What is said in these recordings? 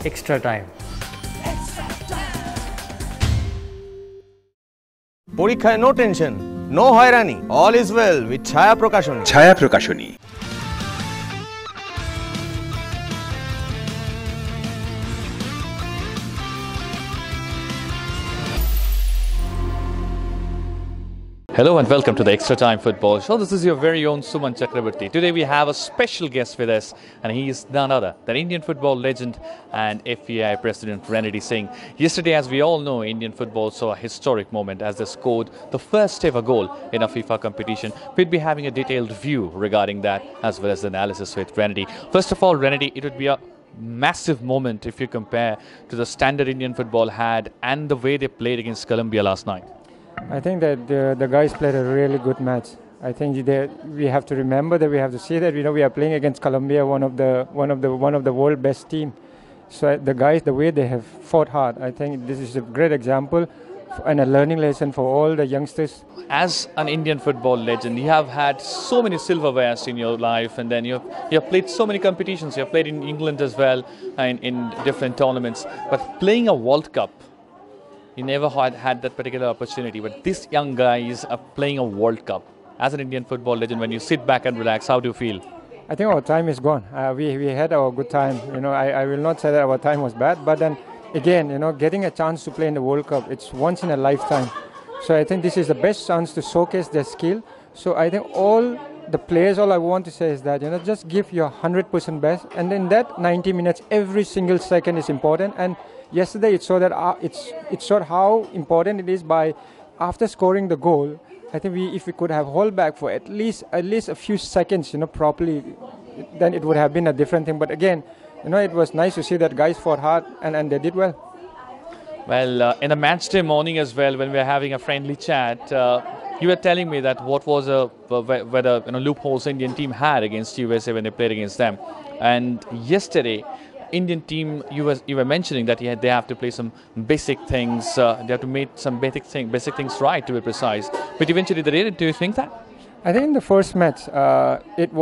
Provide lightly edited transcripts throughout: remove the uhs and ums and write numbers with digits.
extra time. পরীক্ষায় no tension, no হয়রানি, all is well with ছায়া প্রকাশনী। ছায়া প্রকাশনী। Hello and welcome to the Extra Time Football Show. This is your very own Suman Chakrabarti. Today we have a special guest with us, and he is none other than Indian football legend and FPI President Renedy Singh. Yesterday, as we all know, Indian football saw a historic moment as they scored the first ever goal in a FIFA competition. We'll be having a detailed view regarding that as well as the analysis with Renedy. First of all, Renedy, it would be a massive moment if you compare to the standard Indian football had and the way they played against Colombia last night. I think that the guys played a really good match. I think we have to remember that we have to see that we are playing against Colombia, one of the world best team. So the guys, the way they have fought hard, I think this is a great example and a learning lesson for all the youngsters. As an Indian football legend, you have had so many silverwares in your life, and then you have played so many competitions. You have played in England as well and in different tournaments. But playing a World Cup, you never had that particular opportunity, but these young guys are playing a World Cup. As an Indian football legend, when you sit back and relax, how do you feel? I think our time is gone. We had our good time. I will not say that our time was bad, but then again, getting a chance to play in the World Cup, it's once in a lifetime. So I think this is the best chance to showcase their skill. So I think all the players, all I want to say is that, just give your 100% best, and in that 90 minutes, every single second is important. And yesterday it showed that it showed how important it is. By after scoring the goal, I think if we could have hold back for at least a few seconds, properly, then it would have been a different thing. But again, it was nice to see that guys fought hard and they did well. Well, in the match day morning as well, when we were having a friendly chat, you were telling me that what was whether loopholes Indian team had against USA when they played against them. And yesterday, Indian team, you were mentioning that they have to play some basic things. They have to make some basic things right, to be precise. But eventually they did it. Do you think that? I think in the first match, it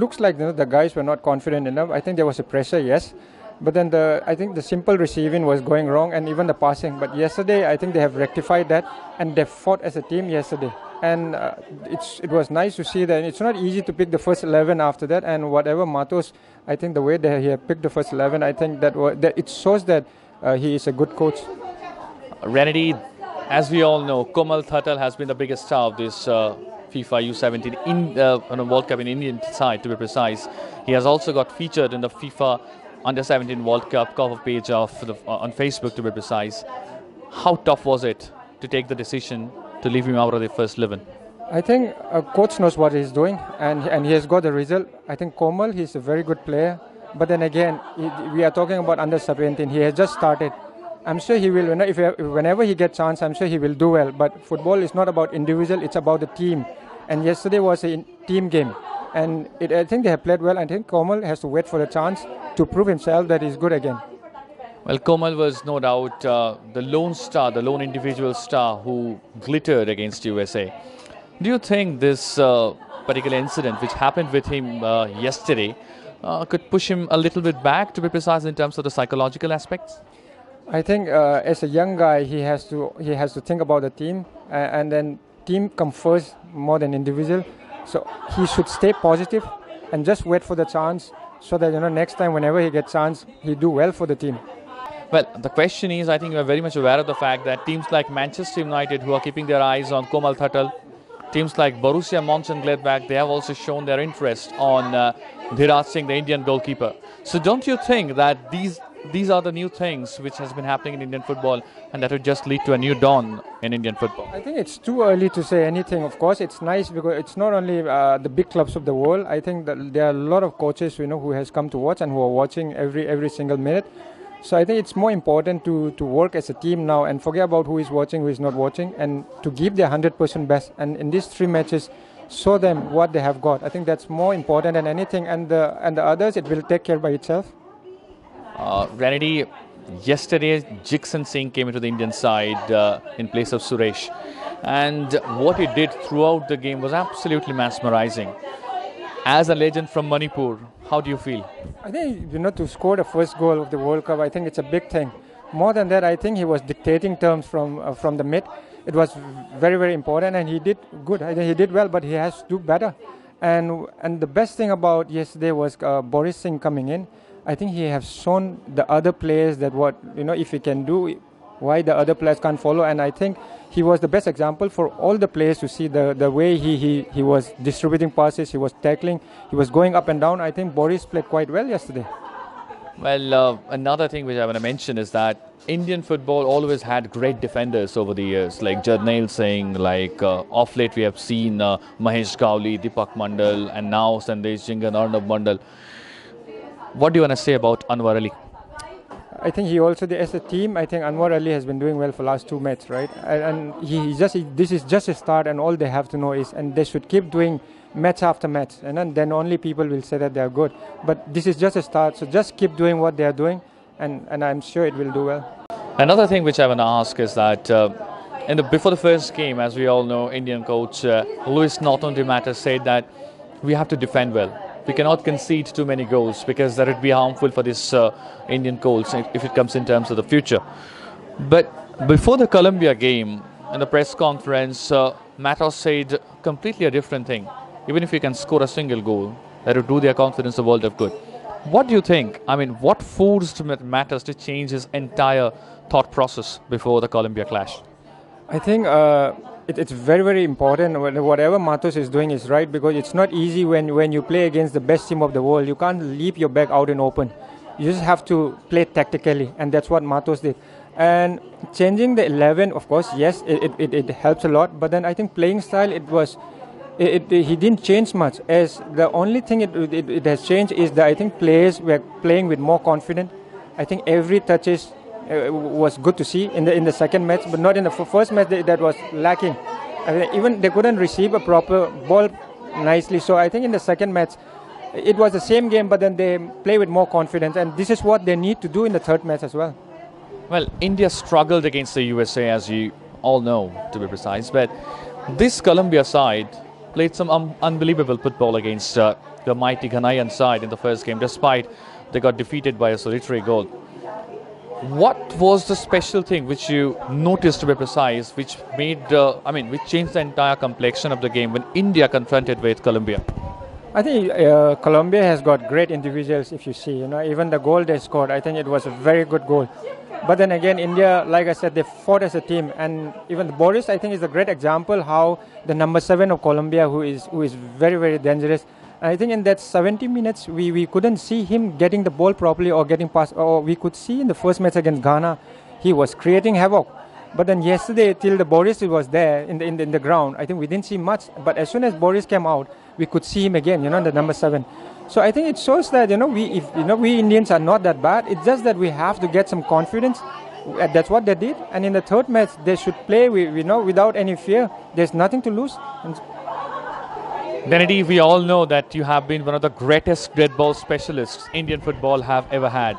looks like the guys were not confident enough. I think there was a pressure, yes. But then I think the simple receiving was going wrong, and even the passing. But yesterday, I think they have rectified that, and they fought as a team yesterday. And it was nice to see that it's not easy to pick the first 11 after that. And whatever Matos, I think the way he had picked the first 11, I think that it shows that he is a good coach. Renedy, as we all know, Komal Thatal has been the biggest star of this FIFA U17 World Cup in Indian side, to be precise. He has also got featured in the FIFA Under-17 World Cup cover page on Facebook, to be precise. How tough was it to take the decision to leave him out of the first 11? I think a coach knows what he's doing, and he has got the result. I think Komal, he's a very good player. But then again, we are talking about Under-17. He has just started. I'm sure he will, whenever he gets chance, I'm sure he will do well. But football is not about individual, it's about the team. And yesterday was a team game. And I think they have played well. I think Komal has to wait for the chance to prove himself that he's good again. Well, Komal was no doubt the lone star, the lone individual star who glittered against USA. Do you think this particular incident which happened with him yesterday could push him a little bit back, to be precise, in terms of the psychological aspects? I think as a young guy, he has to think about the team, and then team comes first more than individual. So he should stay positive and just wait for the chance, so that next time whenever he gets chance, he do well for the team. Well, the question is, I think you are very much aware of the fact that teams like Manchester United, who are keeping their eyes on Komal Thatal, teams like Borussia Mönchengladbach, they have also shown their interest on Dhiraj Singh, the Indian goalkeeper. So don't you think that these are the new things which has been happening in Indian football, and that would just lead to a new dawn in Indian football? I think it's too early to say anything. Of course, it's nice because it's not only the big clubs of the world. I think that there are a lot of coaches who has come to watch and who are watching every single minute. So I think it's more important to work as a team now and forget about who is watching, who is not watching, and to give their 100% best. And in these 3 matches, show them what they have got. I think that's more important than anything. And the others, it will take care by itself. Renedy, yesterday, Singh came into the Indian side in place of Suresh. And what he did throughout the game was absolutely mesmerizing. As a legend from Manipur, How do you feel? I think, to score the first goal of the World Cup, I think it's a big thing. More than that, I think he was dictating terms from the mid. It was very, very important, and he did good. I think he did well, but he has to do better. And the best thing about yesterday was Boris Singh coming in. I think he has shown the other players that if he can do, why the other players can't follow. And I think he was the best example for all the players to see the way he was distributing passes, he was tackling, he was going up and down. I think Boris played quite well yesterday. Well, another thing which I want to mention is that Indian football always had great defenders over the years, like Renedy Singh, like off late we have seen Mahesh Gowli, Deepak Mandal, and now Sandesh Singh and Arnab Mandal. What do you want to say about Anwar Ali? I think he also, as a team, I think Anwar Ali has been doing well for last 2 matches, right? And this is just a start, and all they have to know is, and they should keep doing match after match, and then only people will say that they are good. But this is just a start, so just keep doing what they are doing, and I'm sure it will do well. Another thing which I want to ask is that before the first game, as we all know, Indian coach Luis Matter said that we have to defend well. We cannot concede too many goals because that would be harmful for this Indian goals if it comes in terms of the future. But before the Colombia game, in the press conference, Matter said completely a different thing. Even if you can score a single goal, that would do their confidence the world of good. What do you think? I mean, what forced Matters to change his entire thought process before the Colombia clash? I think it's very, very important. Whatever Matos is doing is right, because it's not easy when you play against the best team of the world. You can't leave your back out in open. You just have to play tactically, and that's what Matos did. And changing the 11, of course, yes, it helps a lot. But then I think playing style, he didn't change much. As the only thing it has changed is that I think players were playing with more confidence. I think every touches was good to see in the second match, but not in the first match. That was lacking. I mean, even they couldn't receive a proper ball nicely. So I think in the second match, it was the same game, but then they play with more confidence, and this is what they need to do in the third match as well. Well, India struggled against the USA, as you all know, to be precise, but this Colombia side played some unbelievable football against the mighty Ghanaian side in the first game, despite they got defeated by a solitary goal. What was the special thing which you noticed, to be precise, which made, which changed the entire complexion of the game when India confronted with Colombia? I think Colombia has got great individuals. If you see, even the goal they scored, I think it was a very good goal. But then again, India, like I said, they fought as a team, and even Boris, I think, is a great example how the number 7 of Colombia, who is very, very dangerous. And I think in that 70 minutes, we couldn't see him getting the ball properly or getting past. Or we could see in the first match against Ghana, he was creating havoc. But then yesterday, till the Boris was there in the ground, I think we didn't see much. But as soon as Boris came out, we could see him again, the number 7. So I think it shows that we Indians are not that bad. It's just that we have to get some confidence. That's what they did. And in the third match, they should play without any fear. There's nothing to lose. Renedy, we all know that you have been one of the greatest red ball specialists Indian football have ever had.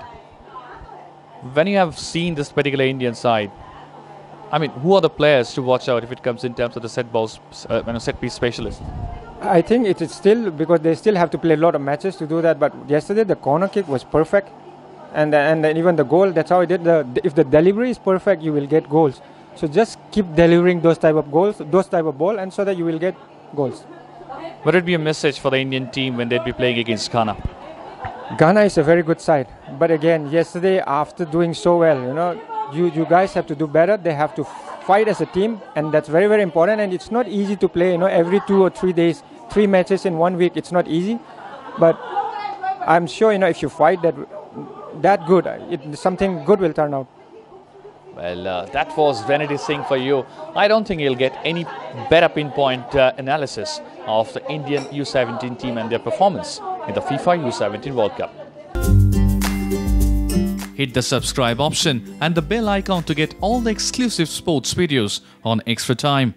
When you have seen this particular Indian side, I mean, who are the players to watch out if it comes in terms of the set piece specialist? I think it is still, because they still have to play a lot of matches to do that. But yesterday the corner kick was perfect, and even the goal. That's how it did. If the delivery is perfect, you will get goals. So just keep delivering those type of goals, those type of ball, and so that you will get goals. What would be a message for the Indian team when they'd be playing against Ghana? Ghana is a very good side, but again, yesterday after doing so well, you guys have to do better. They have to fight as a team, and that's very, very important. And it's not easy to play, every 2 or 3 days, 3 matches in 1 week. It's not easy, but I'm sure, if you fight that good, something good will turn out. Well, that was Renedy Singh for you. I don't think you'll get any better pinpoint analysis of the Indian U17 team and their performance in the FIFA U17 World Cup. Hit the subscribe option and the bell icon to get all the exclusive sports videos on XtraTime.